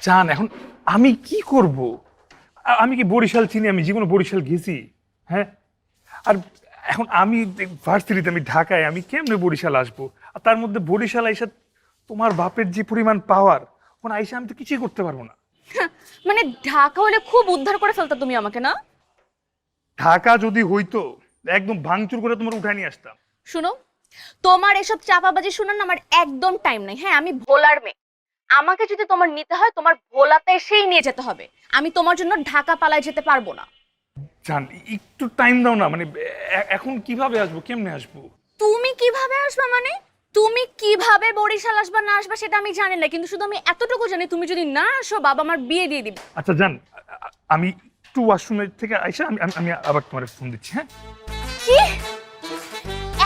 জান এখন আমি কি করব? আমি কি বরিশাল চিনি? আমি জীবনে বরিশাল গেছি? হ্যাঁ, আর এখন আমি ভার্সিটিতে, আমি ঢাকায়, আমি কেমনে বরিশাল আসবো? আর তার মধ্যে বরিশাল আইসা তোমার বাপের যে পরিমাণ পাওয়ার, ওখানে আইসা আমি তো কিছুই করতে পারবো না। মানে ঢাকা হলে খুব উদ্ধার করে ফেলতা তুমি আমাকে, না? ঢাকা যদি হইতো একদম ভাঙচুর করে তোমার উঠায় নিয়ে আসতাম। শুনো, তোমার এসব চাপাবাজি শোনার না আমার একদম টাইম নাই। হ্যাঁ, আমি ভোলার মেয়ে। আমাকে যদি তোমার নিতে হয়, তোমার ভোলাতে এসেই নিয়ে যেতে হবে। আমি তোমার জন্য ঢাকা পালায় যেতে পারবো না। জান একটু টাইম দাও না, মানে এখন কিভাবে আসবো, কেমনে আসবো? তুমি কিভাবে আসবা? মানে তুমি কিভাবে বরিশাল আসবা না আসবা সেটা আমি জানি না, কিন্তু শুধু আমি এতটুকু জানি, তুমি যদি না আসো বাবা আমার বিয়ে দিয়ে দিবে। আচ্ছা জান, আমি একটু ওয়াশরুমের থেকে আইসা আমি আমি আমি আবার তোমার ফোন দিচ্ছি। হ্যাঁ, কি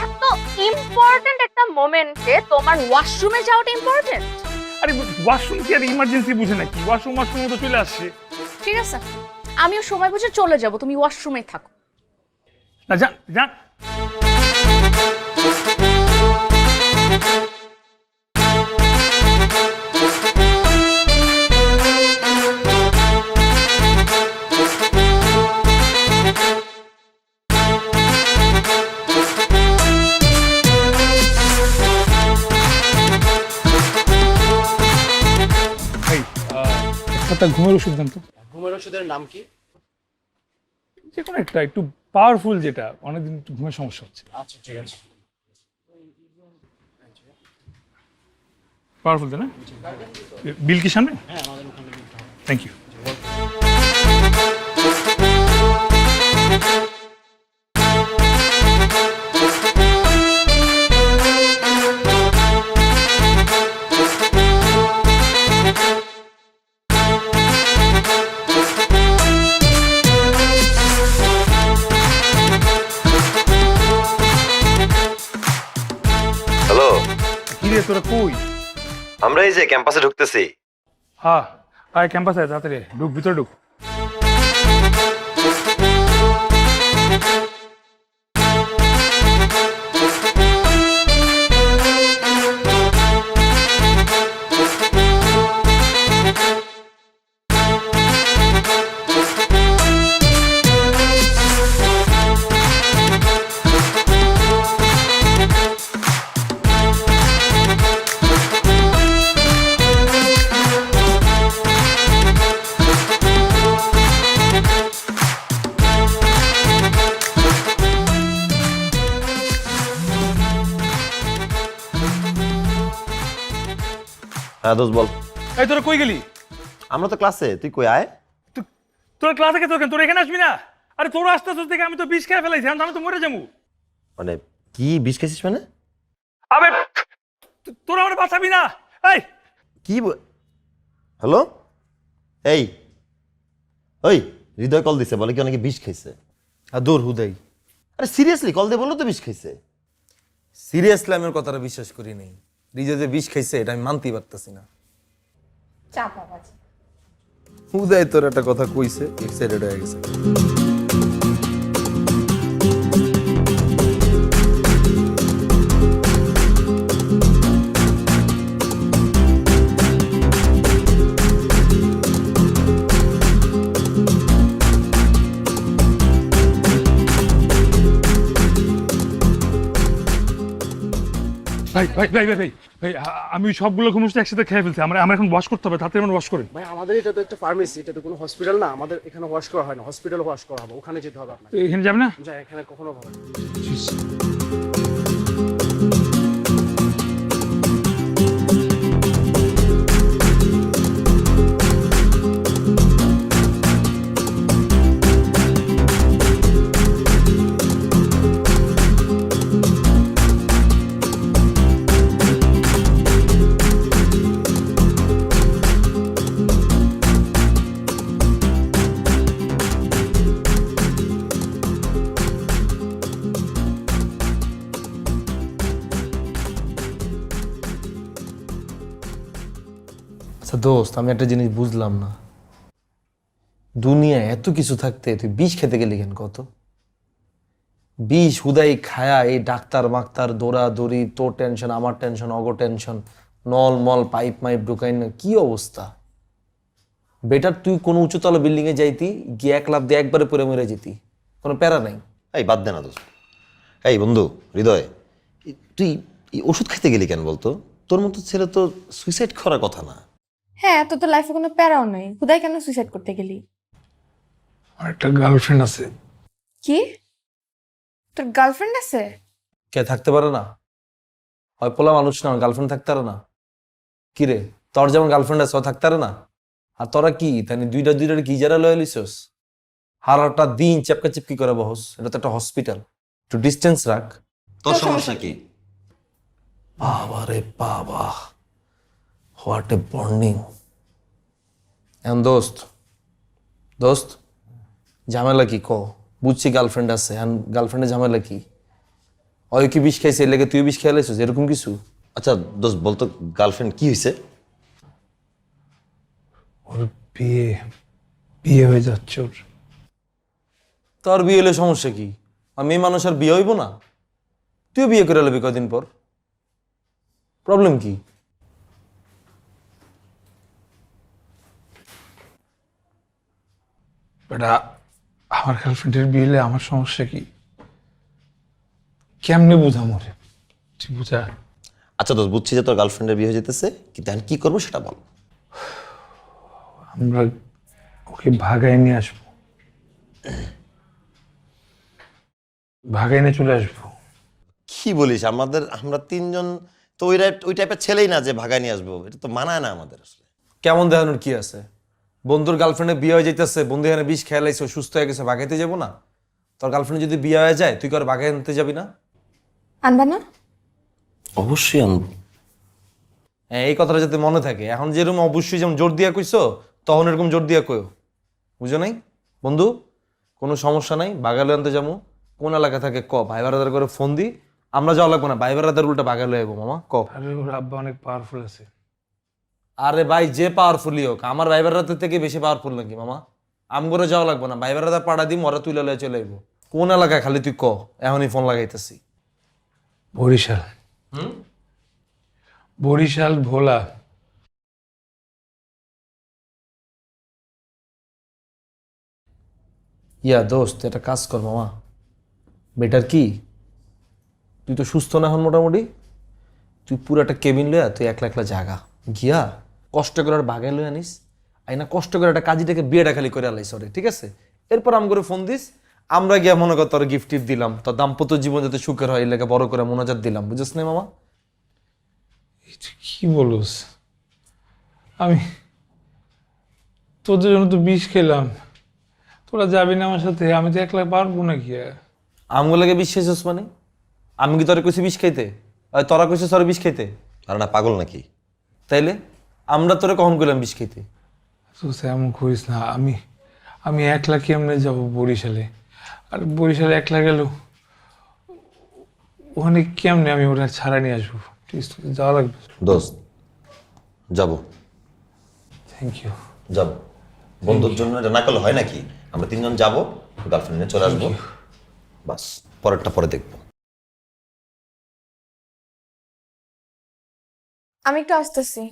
এত ইম্পর্টেন্ট একটা মোমেন্টে তোমার ওয়াশরুমে যাওয়াটা ইম্পর্টেন্ট? আরে ওয়াশরুম কি আর ইমার্জেন্সি বুঝে নাকি? ওয়াশরুম তো চলে আসছে। ঠিক আছে, আমিও সময় বুঝে চলে যাব, তুমি ওয়াশরুমে থাকো। না জান জান, ভাই একটা ঘুমের ওষুধ দেন তো। ঘুমের ওষুধের নাম কি? যে কোনো একটা একটু পাওয়ারফুল, যেটা অনেকদিন একটু ঘুমের সমস্যা হচ্ছে। আচ্ছা ঠিক আছে। পাওয়ারফুল তাই না? বিল কি সামনে? হ্যাঁ, আমাদের ওখানে বিলটা হবে। Thank you. হ্যালো, কি রে তোরা কই? আমরা এই যে ক্যাম্পাসে ঢুকতেছি। হ্যাঁ, আয় ক্যাম্পাসে আয়, তাড়াতাড়ি ঢুক, ভিতরে ঢুক। হ্যাঁ দোস্ত বল। এই তোরা কই গেলি? আমরা তো ক্লাসে, তুই কই আয়। তোরা ক্লাসে কে? তোরা এখানে আসবি না? আরে তোরা আসতে আসতে দেখে আমি তো বিষ খেয়ে ফেলাইছি, আমি তো মরে যাবো। মানে কি বিষ খেয়েছিস মানে? আবে তোরা আমার বাঁচাবি না। এই কি হ্যালো, এই ওই হৃদয় কল দিছে, বলে কি অনেকে বিষ খাইছে। আর দূর হুদাই, আরে সিরিয়াসলি কল দিয়ে বললো তো বিষ খাইছে। সিরিয়াসলি আমি ওর কথাটা বিশ্বাস করি নাই। রিজা যে বিষ খাইছে এটা আমি মানতেই পারতেছি না। হুদাই তোর একটা কথা কইছে, এক্সাইটেড হয়ে গেছে। ভাই ভাই ভাই ভাই ভাই ভাই, আমি ওই সবগুলো ঘুমোস একসাথে খেয়ে ফেলছি। আমরা এখন ওয়াশ করতে হবে, তাতে আমার ওয়াশ করেন। ভাই আমাদের এটা তো একটা ফার্মেসি, এটা তো কোনো হসপিটাল না। আমাদের এখানে ওয়াশ করা হয় না, হসপিটাল ওয়াশ করা হবে, ওখানে যেতে হবে আপনাকে। এখানে যাবে না? যা, এখানে কখনো হবে না। আচ্ছা দোস্ত, আমি একটা জিনিস বুঝলাম না, দুনিয়ায় এত কিছু থাকতে তুই বিষ খেতে গেলি কেন? কত বিষ হুদাই খায়া এই ডাক্তার মাক্তার দৌড়াদৌড়ি, তোর টেনশন আমার টেনশন অগো টেনশন, নল মল পাইপ মাইপ ঢুকাই না, কি অবস্থা! বেটার তুই কোনো উঁচুতলা বিল্ডিংয়ে যাইতি, গিয়ে এক লাফ দিয়ে একবারে পরে মরে যেতি, কোনো প্যারা নাই। এই বাদ দে না দোস্ত। এই বন্ধু হৃদয়, তুই এই ওষুধ খেতে গেলি কেন বলতো? তোর মতো ছেলে তো সুইসাইড করার কথা না। হ্যাঁ, তোর তো লাইফে কোনো প্যারাও নাই, হুদাই কেন সুইসাইড করতে গেলি? আমার একটা গার্লফ্রেন্ড আছে। কি, তোর গার্লফ্রেন্ড আছে? কে থাকতে পারে না? হয় পোলা মানুষ না, গার্লফ্রেন্ড থাকতে পারে না? কি রে, তোর যেমন গার্লফ্রেন্ড আছে ও থাকতে পারে না? আর তোরা কি তাই দুইটা কি যারা লয়ে লিছস? হারাটা দিন চেপকা চেপকি করে বহস, এটা তো একটা হসপিটাল, একটু ডিস্টেন্স রাখ। তোর সমস্যা কি? বাবা রে বাবা, হোয়াট এ বন্ডিং। এখন দোস্ত দোস্ত ঝামেলা কি ক? বুঝছি গার্লফ্রেন্ড আছে, এখন গার্লফ্রেন্ডের ঝামেলা কি? ওই কি বিষ খাইছে, এর লেগে তুই বিষ খেয়ালাইছিস এরকম কিছু? আচ্ছা দোস্ত বলতো, গার্লফ্রেন্ড কি হয়েছে? ওর বিয়ে বিয়ে হয়ে যাচ্ছে ওর। তোর বিয়ে হলে সমস্যা কি? আর মেয়ে মানুষ আর বিয়ে হইব না? তুইও বিয়ে করে নেবি কদিন পর, প্রবলেম কি? বেটা, আমার গার্লফ্রেন্ডের বিয়ে হলে আমার সমস্যা কি? কেমনে বুঝাম ওরে? তুই বুঝা। আচ্ছা দোস্ত, বুঝছি যে তোর গার্লফ্রেন্ডের বিয়ে হয়ে যেতেছে, কিন্তু এখন কি করবো সেটা বল। আমরা ওকে ভাগায় নিয়ে আসবো, ভাগায় নিয়ে চলে আসবো। কি বলিস? আমরা তিনজন তো ওই টাইপের ছেলেই না যে ভাগায় নিয়ে আসবো, এটা তো মানায় না আমাদের আসলে। কেমন দেখানোর কি আছে? বন্ধুর গার্লফ্রেন্ডের বিয়ে হয়ে যাইতেছে, বন্ধু এখানে বিষ খেয়ালাইছে, সুস্থ হয়ে গেছে, বাগাইতে যাবো না? তোর গার্লফ্রেন্ড যদি বিয়ে হয়ে যায় তুই কি আর বাগাই আনতে যাবি না? আনবা না? অবশ্যই আনবো। হ্যাঁ, এই কথাটা যাতে মনে থাকে। এখন যেরকম অবশ্যই যেমন জোর দিয়া কইছো, তখন এরকম জোর দিয়া কইও, বুঝো নাই? বন্ধু কোনো সমস্যা নাই, বাগালে আনতে যাবো। কোন এলাকা থাকে ক, ভাই বারাদার করে ফোন দি, আমরা যাওয়া লাগবো না, ভাই বারাদার উল্টা বাগালে আইবো মামা, ক। আরে ওর আব্বা অনেক পাওয়ারফুল আছে। আরে ভাই, যে পাওয়ারফুলই হোক, আমার ভাই বারাদার থেকে বেশি পাওয়ারফুল নাকি মামা? আমগরে যাওয়া লাগবো না, ভাই বারাদার পাড়া দিম, ওরা তুলে লয়ে চলে আইবো। কোন এলাকায় খালি তুই ক, এখনই ফোন লাগাইতেছি। বরিশাল। বরিশাল ভোলা। ইয়া দোস্ত, একটা কাজ কর মামা, বেটার কি, তুই তো সুস্থ না এখন মোটামুটি, তুই পুরো একটা কেবিন লইয়া তুই একলা একলা জাগা গিয়া কষ্ট করে আর বাগায় লই আনিস, আইনা কষ্ট করে একটা কাজীটাকে বিয়েটা খালি করে আলাইস ওরে, ঠিক আছে? এরপর আম করে ফোন দিস, আমরা গিয়া মনে কর তোর গিফট টিফট দিলাম, তোর দাম্পত্য জীবন যাতে সুখের হয় এই লেগে বড় করে মোনাজাত দিলাম, বুঝছিস না মামা? তুই কি বলস? আমি তোদের জন্য তো বিষ খেলাম, তোরা যাবি না আমার সাথে? আমি তো একলা পারবো নাকি? আমগুলো লাগে বিষ খাইছিস মানে? আমি কি তোরা কইছি বিষ খাইতে? আর তোরা কইছিস তোরা বিষ খাইতে? আর না পাগল নাকি? তাইলে আমরা তোরা কখন কইলাম বিষ খাইতে? তো এমন করিস না। আমি আমি একলা কেমনে যাবো বরিশালে? আর বরিশালে একলা গেল ওখানে কেমনে আমি ওরা ছাড়া নিয়ে আসবো? প্লিজ, তোকে যাওয়া লাগবে। দোস্ত যাবো, থ্যাংক ইউ। যাবো। বন্ধুর জন্য এটা না করলে হয় নাকি? আমরা তিনজন যাবো, গার্লফ্রেন্ড নিয়ে চলে আসবো, বাস পরেরটা পরে দেখবো। আমি একটু আসতেছি।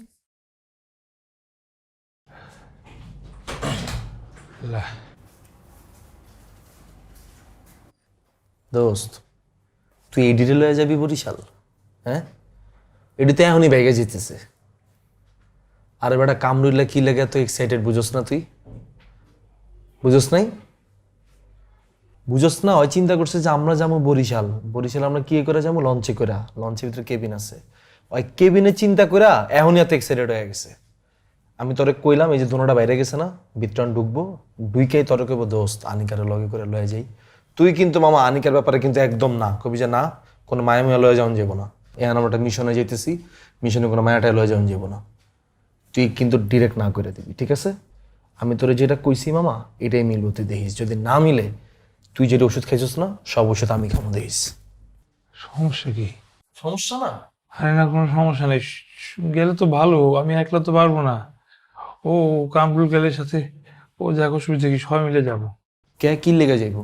দোস্ত তুই এই ডিটেল হয়ে যাবি বরিশাল? হ্যাঁ, এটিতে এখনই ভেগে যেতেছে। আরে বেটা, কামরুল্লা কি লেগে এত এক্সাইটেড বুঝোস না? তুই বুঝোস নাই? বুঝোস না? ওই চিন্তা করছে যে আমরা যাবো বরিশাল, বরিশাল আমরা কি করে যাবো? লঞ্চে করে, লঞ্চের ভিতরে কেবিন আছে, ওই কেবিনে চিন্তা করে এখনই এত এক্সাইটেড হয়ে গেছে। আমি তোরে কইলাম এই যে দোনোটা বাইরে গেছে না, ভিতরান ঢুকবো, ঢুইকেই তোরে কইব দোস্ত আনিকারে লগে করে লয়ে যাই। তুই কিন্তু মামা আনিকার ব্যাপারে কিন্তু একদম না কবি, যে না কোনো মায়া মায়া লয়ে যাওয়া যাবো না, এখন আমরা একটা মিশনে যেতেছি, মিশনে কোনো মায়াটায় লয়ে যাওয়া যাবো না, তুই কিন্তু ডিরেক্ট না করে দিবি, ঠিক আছে? আমি তোরে যেটা কইছি মামা এটাই মিলবো, তুই দেখিস, যদি না মিলে তুই যেটা ওষুধ খাইছিস না সব ওষুধ আমি খাবো, দেখিস। সমস্যা কি? সমস্যা না? আরে না, কোনো সমস্যা নেই। গেলে তো ভালো, আমি একলা তো পারবো না। ও কামরুল গেলে সাথে, ও দেখো সুবিধা কি, সবাই মিলে যাবো। কে কি লেগে যাইব?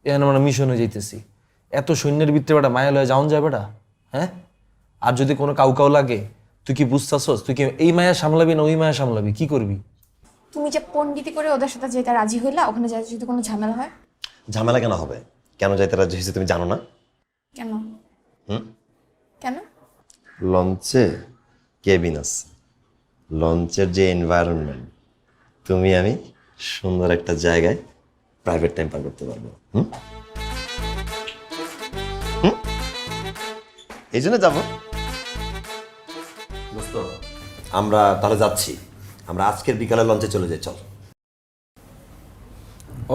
এখন আমরা মিশনে যাইতেছি, এত সৈন্যের ভিতরে বেটা মায়া লয়ে যাওন যায় বেটা? হ্যাঁ, আর যদি কোনো কাউ লাগে তুই কি বুঝতেছস? তুই কি এই মায়া সামলাবি না ওই মায়া সামলাবি? কি করবি? তুমি যে পণ্ডিতি করে ওদের সাথে যেটা রাজি হইলা, ওখানে যাই যদি কোনো ঝামেলা হয়? ঝামেলা কেন হবে? কেন যাইতে রাজি হয়েছে তুমি জানো না? কেন? হুম? কেন? লঞ্চে কেবিন আছে, লঞ্চের যে এনভায়রনমেন্ট, তুমি আমি সুন্দর একটা জায়গায় প্রাইভেট টাইম পার করতে পারবো। হুম হুম? এই জন্য যাবো। দোস্ত, আমরা তাহলে যাচ্ছি, আমরা আজকের বিকালে লঞ্চে চলে যাই, চল।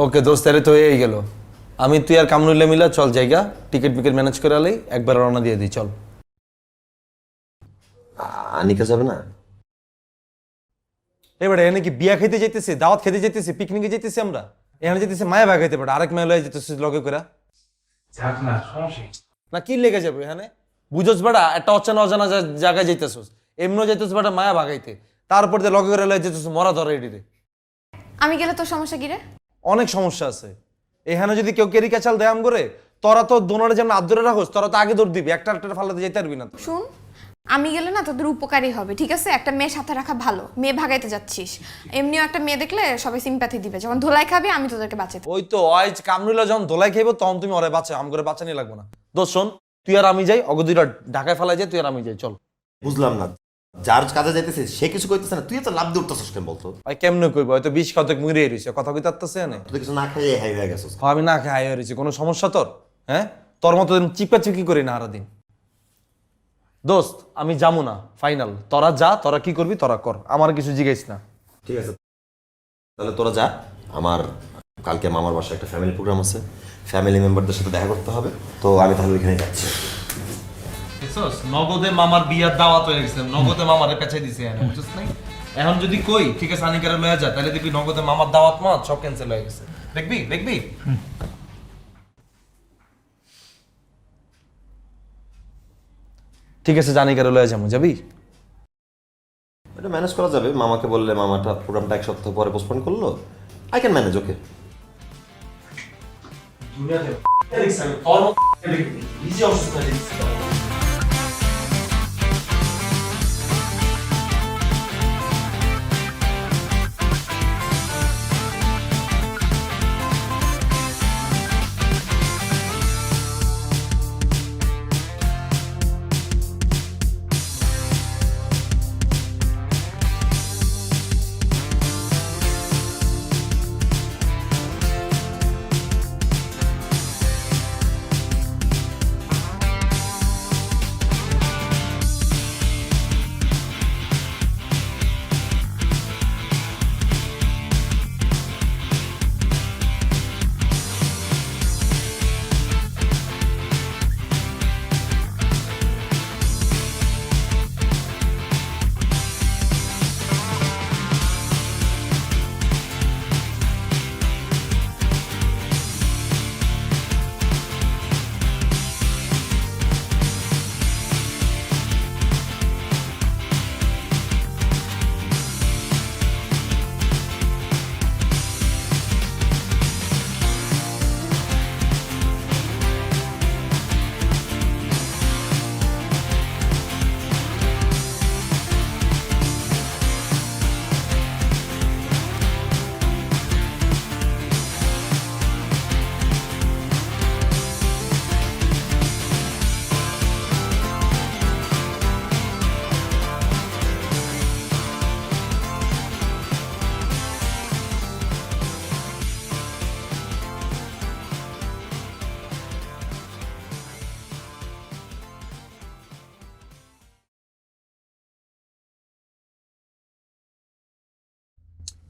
ওকে দোস্ত, আরে তো এই গেল। আমি তুই আর কামরুল্লাহ মিলা চল জায়গা, টিকিট বিকেট ম্যানেজ করে আলাই, একবার রওনা দিয়ে দিই, চল। আনিকা যাবে না? এবারে এখানে কি বিয়া খেতে যেতেছি, দাওয়াত খেতে যেতেছি, পিকনিকে যেতেছি আমরা? এখানে যেতেছি মায়া ভাগ খাইতে পারে, আরেক মায়া লয়ে যেতেছি লগে করে। যাক না, সমস্যা কি? না কি লেগে যাবে এখানে? বুঝোস বেটা, একটা অচেনা অজানা জায়গায় যাইতেছোস, এমনও যাইতেছ বেটা মায়া ভাগাইতে, তারপর দিয়ে লগে করে লয়ে যেতেছ মরা ধরে এডিরে। আমি গেলে তোর সমস্যা কি রে? অনেক সমস্যা আছে এখানে। যদি কেউ কেরি কাচাল দেয়াম করে, তোরা তো দোনোরে যেমন আদরে রাখোস, তোরা তো আগে দৌড় দিবি, একটা ফালাতে যাইতে পারবি না তো। শুন, আমি গেলে না তোদের উপকারী হবে, ঠিক আছে? একটা মেয়ে সাথে রাখা ভালো, মেয়ে ভাগাইতে যাচ্ছিস, এমনিও একটা মেয়ে দেখলে সবাই সিম্প্যাথি দিবে, যখন ধোলাই খাবি আমি তোদেরকে বাঁচাতে। ওই তো আজ কামরুল্লাহ যখন দোলাই খাইব তখন তুমি ওরে বাঁচা, আম করে বাঁচানি লাগবো না। দোষ শোন, তুই আর আমি যাই, অগদিরা ঢাকায় ফেলাই যাই, তুই আর আমি যাই, চল। বুঝলাম না, যার কাজে যাইতেছিস সে কিছু কইতেছে না, তুই তো লাভ দিয়ে উঠতেছিস কেন বলতো? ভাই কেমনে কইব, হয়তো 20 শতক মুড়ে রইছে, কথা কইতে আসতেছে না। তুই কিছু না খাইয়ে হাই হয়ে গেছিস। আমি না খাই হাই হয়েছি, কোনো সমস্যা তোর? হ্যাঁ, তোর মতো চিপা চিপকি করি না সারাদিন। দোস্ত আমি যাবো না, ফাইনাল। তোরা যা, তোরা কি করবি তোরা কর, আমার কিছু জিজ্ঞেস না। ঠিক আছে, তাহলে তোরা যা। আমার কালকে মামার বাসায় একটা ফ্যামিলি প্রোগ্রাম আছে, ফ্যামিলি মেম্বারদের সাথে দেখা করতে হবে, তো আমি তাহলে ওইখানে যাচ্ছি। নগদে মামার বিয়ার দাওয়াত হয়ে গেছে, নগদে মামারে পেছাই দিছে, বুঝছিস নাই? এখন যদি কই ঠিক আছে আনিকারে লয়ে যা, তাহলে দেখবি নগদে মামার দাওয়াত মা সব ক্যান্সেল হয়ে গেছে। দেখবি দেখবি। ঠিক আছে, জানিকারে লয়ে যাবো, যাবি? এটা ম্যানেজ করা যাবে, মামাকে বললে মামাটা প্রোগ্রামটা 1 সপ্তাহ পরে পোস্টপোন করলো, আই ক্যান ম্যানেজ। ওকে,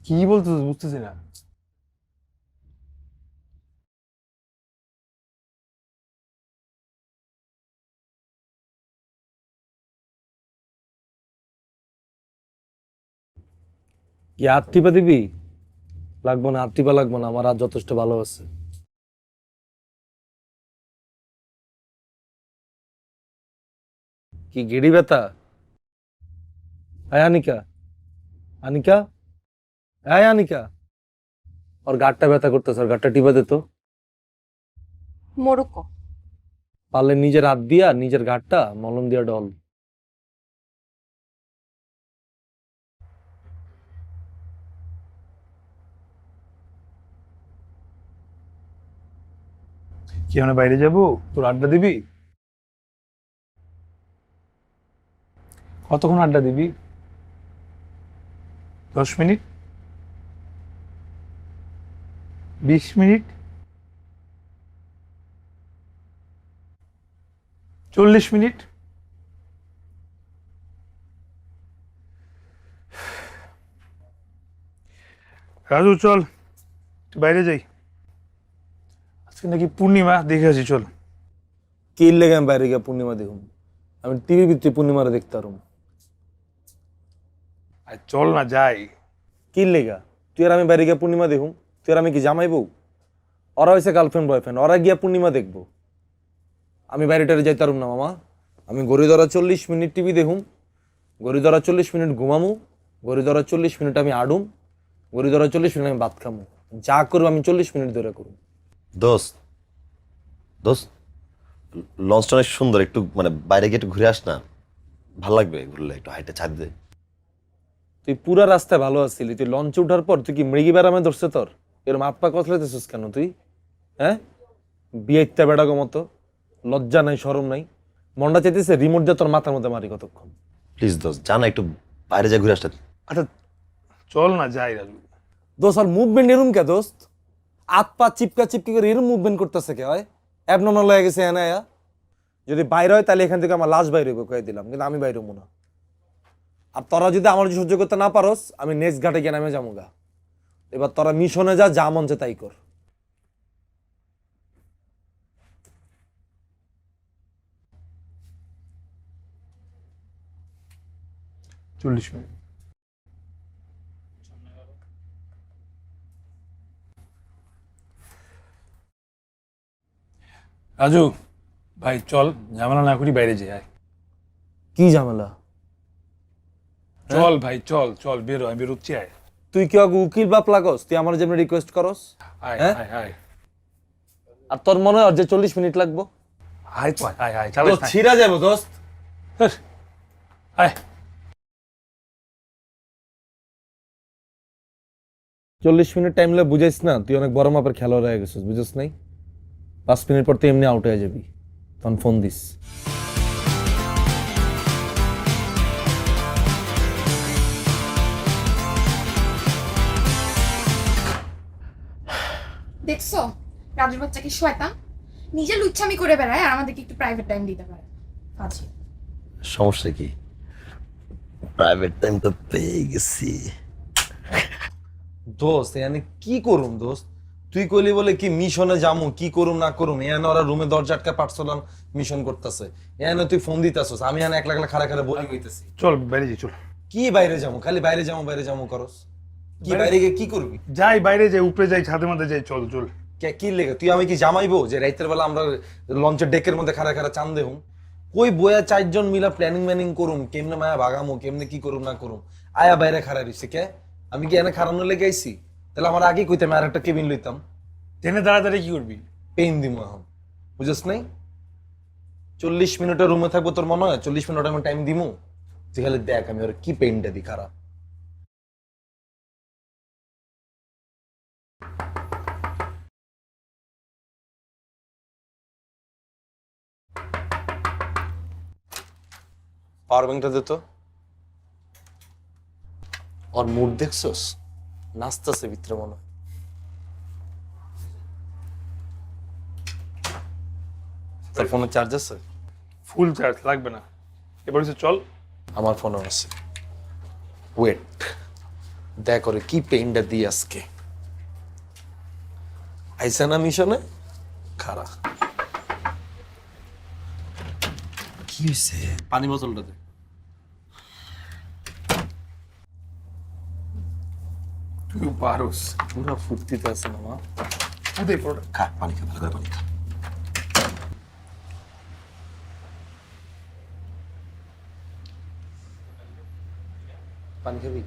কি বলতেছিস বুঝতেছি না। কি হাত টিপা দিবি? লাগবো না, হাত টিপা লাগবো না, আমার হাত যথেষ্ট ভালো আছে। কি গেড়ি ব্যথা? হ্যাঁ আনিকা, আনিকা, হ্যাঁ আনিকা, ওর গাঁটটা ব্যথা করতেছে, ওর গাঁটটা টিপা দে তো। মোরুকো। পারলে নিজের হাত দিয়া নিজের গাঁটটা মলম দিয়া ডল। কি আমরা বাইরে যাব, তোর আড্ডা দিবি? কতক্ষণ আড্ডা দিবি? 10 মিনিট, 20 মিনিট, 40 মিনিট? রাজু চল একটু বাইরে যাই, আজকে নাকি পূর্ণিমা, দেখে আসি চল। কি লেগে আমি বাইরে গিয়ে পূর্ণিমা দেখুন? আমি টিভি ভিত্তি পূর্ণিমারে দেখতে পারুম। আর চল না যাই। কি লেগা? তুই আর আমি বাইরে গিয়ে পূর্ণিমা দেখুম? তুই আর আমি কি জামাই বউ? ওরা হয়েছে গার্লফ্রেন্ড বয়ফ্রেন্ড, ওরা গিয়া পূর্ণিমা দেখবো। আমি বাইরেটারে যাইতে পারুম না মামা। আমি গড়ি ধরা 40 মিনিট টিভি দেখুম, গড়ি ধরা 40 মিনিট ঘুমামু, গড়ি ধরা 40 মিনিট আমি আডুম, গড়ি ধরা 40 মিনিট আমি ভাত খামু। যা করবো আমি 40 মিনিট ধরে করুম। দোস্ত দোস্ত, লঞ্চটা অনেক সুন্দর, একটু মানে বাইরে গিয়ে একটু ঘুরে আস না, ভাল লাগবে ঘুরলে, একটু হাইটে ছাদ দে। তুই পুরা রাস্তায় ভালো আসছিলি, তুই লঞ্চে উঠার পর তুই কি মৃগী বেড়ামে ধরছে তোর? এরম আপা কতলাইতেছিস কেন তুই? হ্যাঁ, বিয়েটা বেড়াগো মতো, লজ্জা নাই শরম নাই। মনটা চাইতেছে রিমোট দিয়ে তোর মাথার মধ্যে মারি কতক্ষণ। প্লিজ দোস্ত, জানা একটু বাইরে যা ঘুরে আসতে। আচ্ছা চল না যাই রাজু। দোস্ত আর মুভমেন্ট এরম কে দোস্ত? হাত পা চিপকা চিপকি করে এরম মুভমেন্ট করতেছে কে? হয় অ্যাবনর্মাল হয়ে গেছে এনায়া। যদি বাইরে হয় তাহলে এখান থেকে আমার লাশ বাইরে হইব, কয়ে দিলাম, কিন্তু আমি বাইরে হবো না। আর তোরা যদি আমার সহ্য করতে না পারস, আমি নেক্সট ঘাটে গিয়ে নামে যাবো গা। এবার তোরা মিশনে যা, যা মন চায় তাই কর। 40 মিনিট। রাজু ভাই চল, ঝামেলা না করি, বাইরে যাই আয়। কি ঝামেলা? চল ভাই চল চল, বেরো, আমি বেরোচ্ছি, আয় তুই কি আগে উকিল বাপ লাগস? তুই আমার যেমন রিকোয়েস্ট করস, আয় হ্যাঁ? আয় আয় আর তোর মনে হয় আর যে 40 মিনিট লাগবো? আয় তো আয় আয় আয়, চালাইস না। ছিড়া যাবো দোস্ত। ধ্যার, আয়। 40 মিনিট টাইম লাগে বুঝাইস না, তুই অনেক বড় মাপের খেলোয়াড় হয়ে গেছিস, বুঝিস নাই? 5 মিনিট পর তুই এমনি আউট হয়ে যাবি, তখন ফোন দিস। দেখছো রাজুর বাচ্চা কি শয়তান, নিজে লুচ্ছামি করে বেড়ায় আর আমাদেরকে একটু প্রাইভেট টাইম দিতে পারে। ফাজি। সমস্যা কি? প্রাইভেট টাইম তো পেয়ে গেছি। দোস্ত এখানে কি করুম দোস্ত? তুই কইলি বলে কি মিশনে যামু, কি করুম না করুম, এখানে ওরা রুমে দরজা আটকা পাঠছিলাম মিশন করতেছে, এখানে তুই ফোন দিতেছস, আমি এখানে একলা একলা খাড়া খাড়া বলি হইতেছি। চল বাইরে যাই চল। কি বাইরে যাবো? খালি বাইরে যাবো করস। কি বাইরে গিয়ে কি করবি? যাই বাইরে যাই, উপরে যাই, ছাদের মধ্যে যাই, চল চল। কি লেগে তুই আমি কি জামাইবো যে রাইতের বেলা আমরা লঞ্চের ডেকের মধ্যে খাড়া খাড়া চান দেহুম? কই বয়া 4 জন মিলা প্ল্যানিং ম্যানিং করুম, কেমনে মায়া ভাগামো, কেমনে কি করুম না করুম, আয়া বাইরে খাড়া রইছে কে? আমি কি এনে খাড়ানো লেগে আইছি? তাহলে আমার আগে কইতাম আর একটা কেবিন লইতাম। ট্রেনে দাঁড়াদাঁড়ি কি করবি? পেইন দিমু এখন, বুঝছ নাই? 40 মিনিটের রুমে থাকবো, তোর মনে হয় 40 মিনিট আমি টাইম দিমু? তুই খালি দেখ আমি ওর কি পেইনটা দি খারাপ। পাওয়ার ব্যাংকটা দে তো। ওর মুড দেখছস? নাচতেছে ভিতরে মনে হয়। তোর ফোনে চার্জ আছে? ফুল চার্জ লাগবে না, এবার হচ্ছে চল। আমার ফোনও আছে। ওয়েট, দেখ করে কি পেইনটা দিই আজকে। আইসা না মিশনে খারা। কি হয়েছে? পানি বোতলটা দে। তুই পারোস। পুরা ফুর্তিতে আছে না মা? দে পড়া। খা পানি খা, ভালো করে পানি খা। পানি খাবি?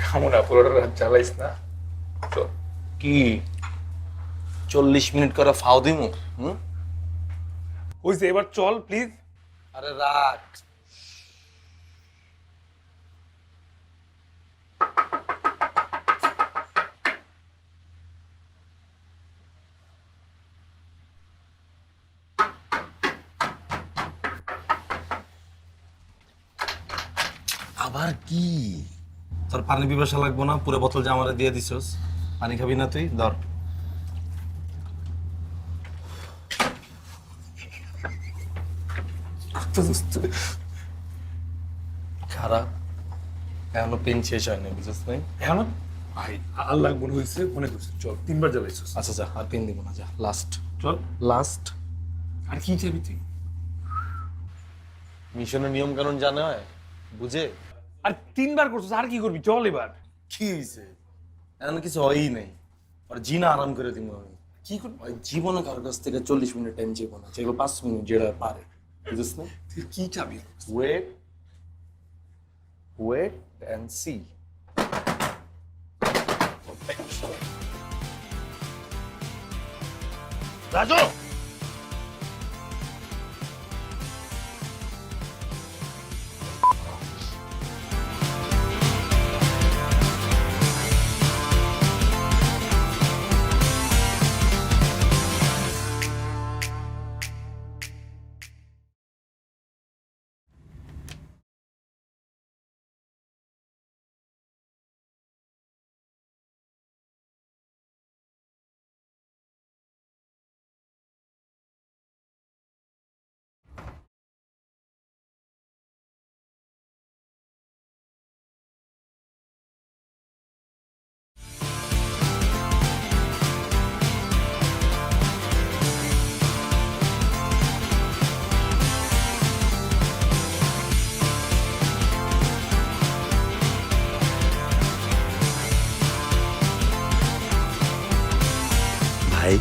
খামো না, পুরোটা রাত জ্বালাইস না, চল। কি 40 মিনিট করে ফাও দিমু? হইছে, এবার চল প্লিজ। আরে রাখ। আবার কি? তোর পানি পিপাসা লাগবো না? পুরো বোতল যে আমারে দিয়ে দিছস, পানি খাবি না তুই? ধর। খারাপ, এখনো পেন শেষ হয়নি, বুঝছিস নাই? এখন ভাই আল্লাহ মনে হয়েছে, মনে করছে চল 3বার জ্বালাইছিস। আচ্ছা যা, আর পেন দিব না, যা লাস্ট চল, লাস্ট। আর কি চাবি তুই? মিশনের নিয়ম কানুন জানা হয়, বুঝে? আর 3বার করছিস, আর কি করবি? চল এবার। কি হয়েছে? এমন কিছু হয়ই নাই। আর জিনা আরাম করে দিব আমি। কি করবি? ওই জীবনে কারোর কাছ থেকে 40 মিনিট টাইম চাইবো না, চাইবো 5 মিনিট, যেটা পারে, বুঝিস না? তুই কি চাবি? Wait wait and see. Raju, ভাই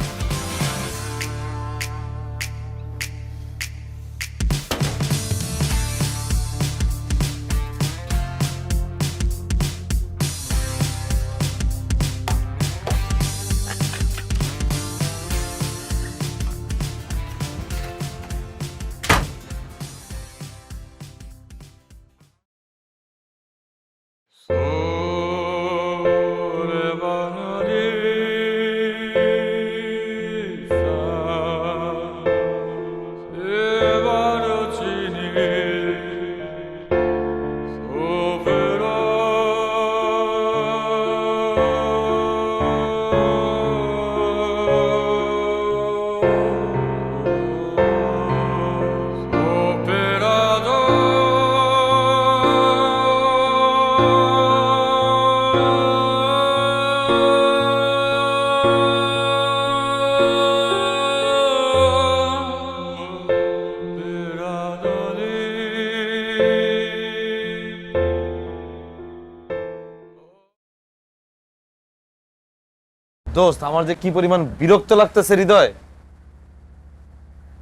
দোস্ত, আমার যে কি পরিমাণ বিরক্ত লাগতেছে হৃদয়,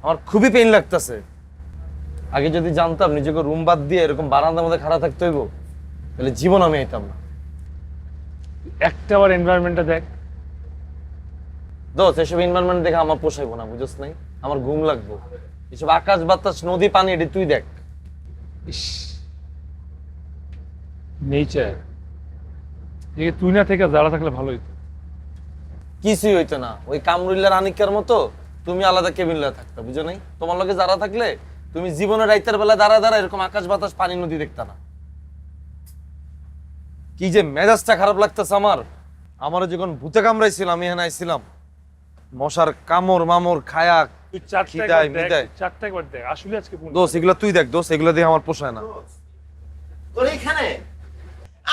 আমার খুবই পেইন লাগতেছে। আগে যদি জানতাম নিজেকে রুম বাদ দিয়ে এরকম বারান্দার মধ্যে খাড়া থাকতে হইব, তাহলে জীবন আমি আইতাম না। একটা বার এনভায়রনমেন্টটা দেখ। দোস্ত, এসব এনভায়রনমেন্ট দেখে আমার পোষাইবো না, বুঝছ নাই? আমার ঘুম লাগবো। এসব আকাশ বাতাস নদী পানি, এটি তুই দেখ। ইস, নেচার তুই না থেকে যারা থাকলে ভালো হইতো। কিছুই হইতো না, ওই কামরুল্লাহ রানিকার মতো তুমি আলাদা কেবিনলা থাকতা, বুঝো নাই? তোমার লগে যারা থাকলে তুমি জীবনে রাইতের বেলা দাঁড়া দাঁড়া এরকম আকাশ বাতাস পানি নদী দেখতা না। কি যে মেজাজটা খারাপ লাগতেছে আমার। আমারও যখন ভূতে কামড়াইছিল, আমি এখানে আইছিলাম, মশার কামড় মামড় খায়া তুই চারটা খিদায় একবার দেখ, মিদায়। চারটা একবার দেখ, আসলে আজকে কোন দোষ এগুলা তুই দেখ, দোষ এগুলা দিয়ে আমার পোষায় না। তোর এইখানে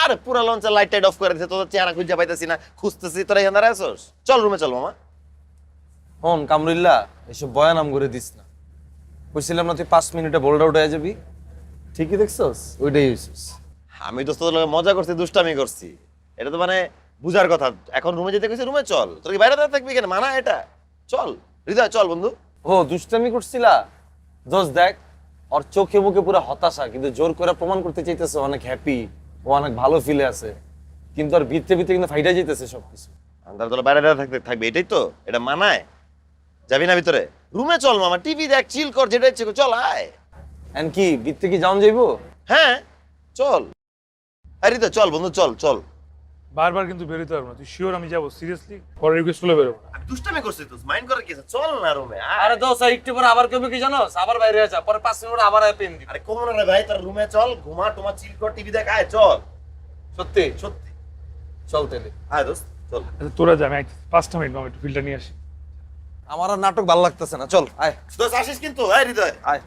আর পুরা লঞ্চের লাইট টাইট অফ করে দিছে, তোর চেহারা খুঁজে পাইতেছি না, খুঁজতেছি, তোরা এখানে দাঁড়ায় আছোস? চল রুমে চল মামা। হন কামরুল্লাহ, এসব বয়ানাম করে দিস না। কইছিলাম না তুই 5 মিনিটে বোল্ড আউট হয়ে যাবি? ঠিকই দেখছস, ওইটাই হইছিস। আমি তো তোর লগে মজা করছি, দুষ্টামি করছি, এটা তো মানে বুঝার কথা। এখন রুমে যেতে কইছি, রুমে চল। তোর কি বাইরে দাঁড়া থাকবি কেন? মানা এটা? চল হৃদয়, চল বন্ধু। ও দুষ্টামি করছিলা? দোষ দেখ, ওর চোখে মুখে পুরো হতাশা, কিন্তু জোর করে প্রমাণ করতে চাইতেছে অনেক হ্যাপি, ও অনেক ভালো ফিলে আছে, কিন্তু আর ভিতরে ভিতরে কিন্তু ফাইটা যাইতেছে সবকিছু। তাহলে তোর বাইরে দাঁড়া থাকতে থাকবে, এটাই তো? এটা মানায়? যাবি না ভিতরে? রুমে চল মামা, টিভি দেখ, চিল কর, যেটা ইচ্ছে কর, চল আয়। এন্ড কি ভিতরে কি যাওন যাইবো? হ্যাঁ চল। আরে তো চল বন্ধু, চল চল। বারবার কিন্তু বেরোতে পারবো না। তুই শিওর আমি যাবো? সিরিয়াসলি পরে রিকোয়েস্ট করলে বেরোবো না। দুষ্টামি করছিস তুই, মাইন্ড করে কি আছে? চল না রুমে। আরে দোস্ত একটু পরে আবার কবে কি জানোস, আবার বাইরে যা, পরে 5 মিনিট আবার পেন দিবি। আরে কমন রে ভাই, তোর রুমে চল, ঘুমা, তোমার চিল কর, টিভি দেখ, আয় চল। সত্যি সত্যি চল তাহলে। আয় দোস্ত চল। আচ্ছা তোরা যা, আমি 5টা মিনিট মামা একটু ফিল্টার নিয়ে আসি। আমার আর নাটক ভালো লাগতেছে না, চল আয় দোস্ত আসিস কিন্তু, আয় হৃদয় আয়।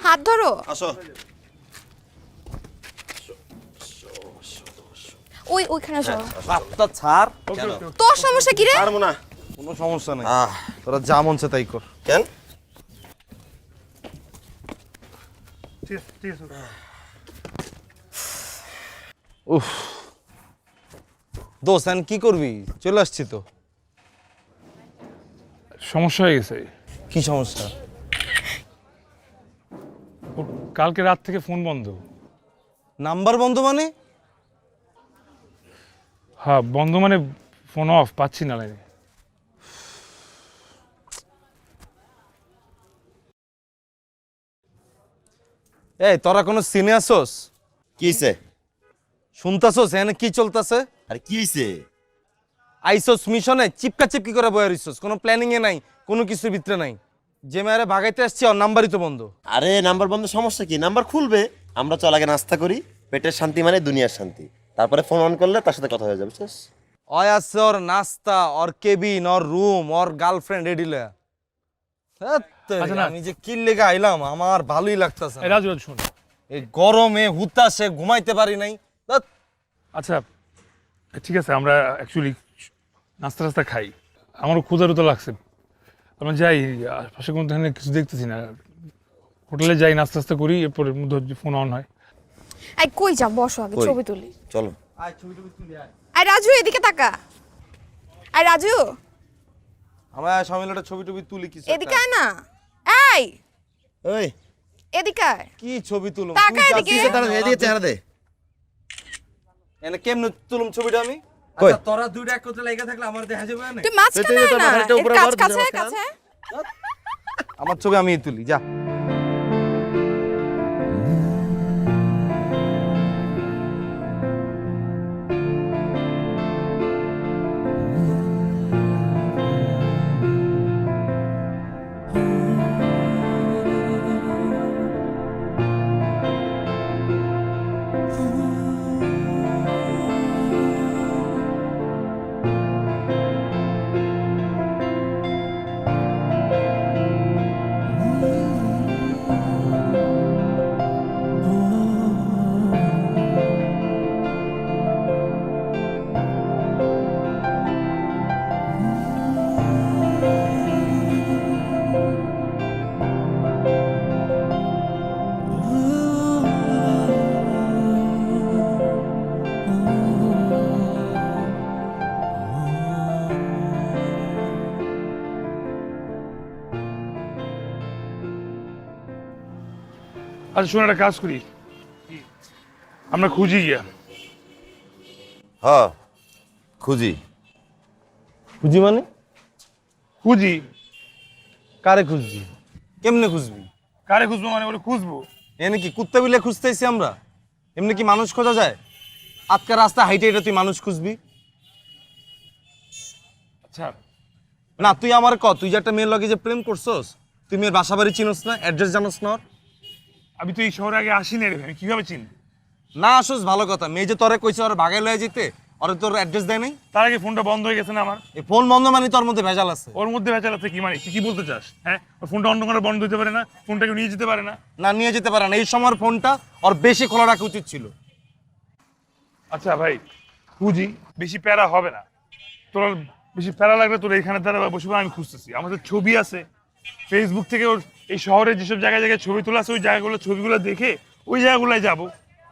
হাত ধরো। আসো। ওইখানে যাও। বাপটা ছাড়, ওকে ওকে ওকে। তোর সমস্যা কি রে? পারবো না। কোনো সমস্যা নাই, আহ তোরা যা মন চায় তাই কর। কেন? ঠিক আছে ঠিক আছে। উফ দোস্ত এখন কি করবি? চলে আসছি তো। সমস্যা হয়ে গেছে। কি সমস্যা? ওর কালকে রাত থেকে ফোন বন্ধ। নাম্বার বন্ধ মানে? হ্যাঁ বন্ধ মানে ফোন অফ, পাচ্ছি না লাইনে। এই তোরা কোনো সিনে আসোস? কি হইছে? শুনতাছোস এখানে কি চলতেছে? আরে কি হইছে? আইসোস মিশনে চিপকা চিপকি করে বয়ে রইছস, কোনো প্ল্যানিং এ নাই, কোনো কিছুর ভিতরে নাই। যে মেয়ারে ভাগাইতে আসছি ওর নাম্বারই তো বন্ধ। আরে নাম্বার বন্ধ, সমস্যা কি? নাম্বার খুলবে। আমরা চল আগে নাস্তা করি, পেটের শান্তি মানে দুনিয়ার শান্তি, তারপরে ফোন অন করলে তার সাথে কথা হয়ে যাবে, বুঝছিস? ওই আছে ওর নাস্তা, ওর কেবিন, ওর রুম, ওর গার্লফ্রেন্ড রেডিলে। আচ্ছা না। আমি যে কি লেগে আইলাম, আমার ভালোই লাগতেছে। এই রাজু রাজু শোন। এই গরমে হুতাশে ঘুমাইতে পারি নাই। ধ্যাৎ। আচ্ছা ঠিক আছে, আমরা অ্যাকচুয়ালি নাস্তা টাস্তা খাই, আমারও ক্ষুধারুতো লাগছে। আমরা যাই, আশপাশে কোনো ধরনের কিছু দেখতেছি না, হোটেলে যাই, নাস্তা টাস্তা করি, এরপর মধ্যে ফোন অন হয়। এই কই যা, বসো আগে কই? ছবি তুলি। চলো। আই রাজু এদিকে তাকা। আই রাজু আমার সামিলটা ছবি টবি তুলি কিছু এদিকে একটা। আয় না। এই ওই এদিকে আয়। কি ছবি তুলুম? তাকা তুই যা এদিকে। দিছে দাঁড়া, এদিকে চেহারা দে। এনে কেমনে তুলুম ছবিটা আমি? কই? আচ্ছা তোরা দুইটা একত্রে লাগা থাকলে আমার দেখা যাবে না? তুই মাঝখানে তুই আয় তো না। মাথাটা উপরে কাছ ধর, কাছে দুজনের কাছে। আমার ছবি আমি তুলি, যা। আচ্ছা শোন, একটা কাজ করি, আমরা খুঁজি গিয়া। হ খুঁজি। খুঁজি মানে? খুঁজি। কারে খুঁজবি? কেমনে খুঁজবি? কারে খুঁজবো মানে ওরে খুঁজবো। এনে কি কুত্তা বিলে খুঁজতেছি আমরা? এমনি কি মানুষ খোঁজা যায়? আজকে রাস্তা হাইটে এটা তুই মানুষ খুঁজবি? আচ্ছা না তুই আমার ক, তুই যে একটা মেয়ের লগে যে প্রেম করছস, তুই মেয়ের বাসা বাড়ি চিনোস না, অ্যাড্রেস জানোস না ওর? আমি তো এই শহরে আগে আসি না রে ভাই, আমি কিভাবে চিনি? না আসোস ভালো কথা, মেয়ে যে তোরে কইছে ওর ভাগাই লয়ে যেতে, ওরে তোর অ্যাড্রেস দেয় নাই? তার আগে ফোনটা বন্ধ হয়ে গেছে না আমার। এই ফোন বন্ধ মানে তোর মধ্যে ভেজাল আছে। ওর মধ্যে ভেজাল আছে কি মানে? তুই কি বলতে চাস? হ্যাঁ, ওর ফোনটা অন্য কোনো বন্ধ হতে পারে না, ফোনটা কেউ নিয়ে যেতে পারে না? না নিয়ে যেতে পারে না, এই সময়ের ফোনটা ওর বেশি খোলা রাখা উচিত ছিল। আচ্ছা ভাই খুঁজি, বেশি প্যারা হবে না। তোর বেশি প্যারা লাগলে তোর এখানে দ্বারা বসে বসে আমি খুঁজতেছি। আমাদের ছবি আছে ফেসবুক থেকে, ওর এই শহরের যেসব জায়গায় জায়গায় ছবি তোলা আছে ওই জায়গাগুলো ছবিগুলো দেখে ওই জায়গাগুলোয় যাবো।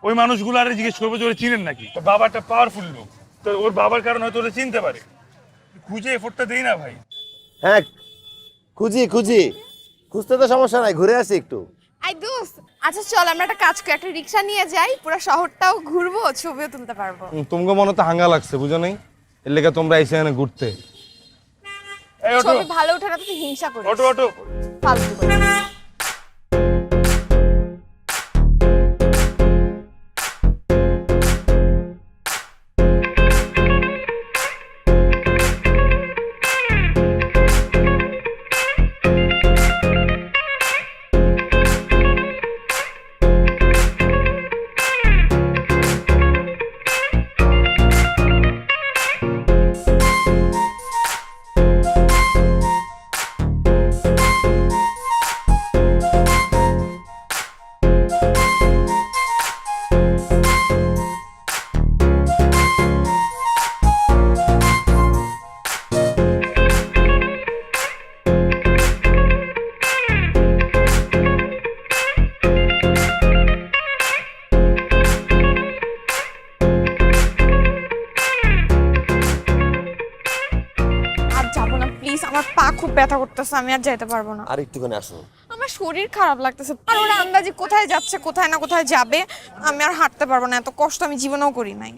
ওই মানুষগুলো আর জিজ্ঞেস করবো যে ওরা চিনেন নাকি। তোর বাবা একটা পাওয়ারফুল লোক, তো ওর বাবার কারণে হয়তো ওরা চিনতে পারে। খুঁজে এফোর্টটা দেই না ভাই। হ্যাঁ খুঁজি খুঁজি, খুঁজতে তো সমস্যা নাই, ঘুরে আসি একটু। আই দোস্ত, আচ্ছা চল আমরা একটা কাজ করি, একটা রিক্সা নিয়ে যাই, পুরো শহরটাও ঘুরবো, ছবিও তুলতে পারবো। তোমাকে মনে তো হাঙ্গা লাগছে, বুঝো নাই? এর লেগে তোমরা এসে এখানে ঘুরতে। এই অটো, ছবি ভালো ওঠে না তো তুই হিংসা করিস। Auto auto. ফালতু করে। আর যাবো না প্লিজ, আমার পা খুব ব্যথা করতেছে, আমি আর যেতে পারবো না। আর একটুখানি আসো। আমার শরীর খারাপ লাগতেছে, আর ওরা আন্দাজি কোথায় যাচ্ছে কোথায় না কোথায় যাবে, আমি আর হাঁটতে পারবো না, এত কষ্ট আমি জীবনেও করি নাই।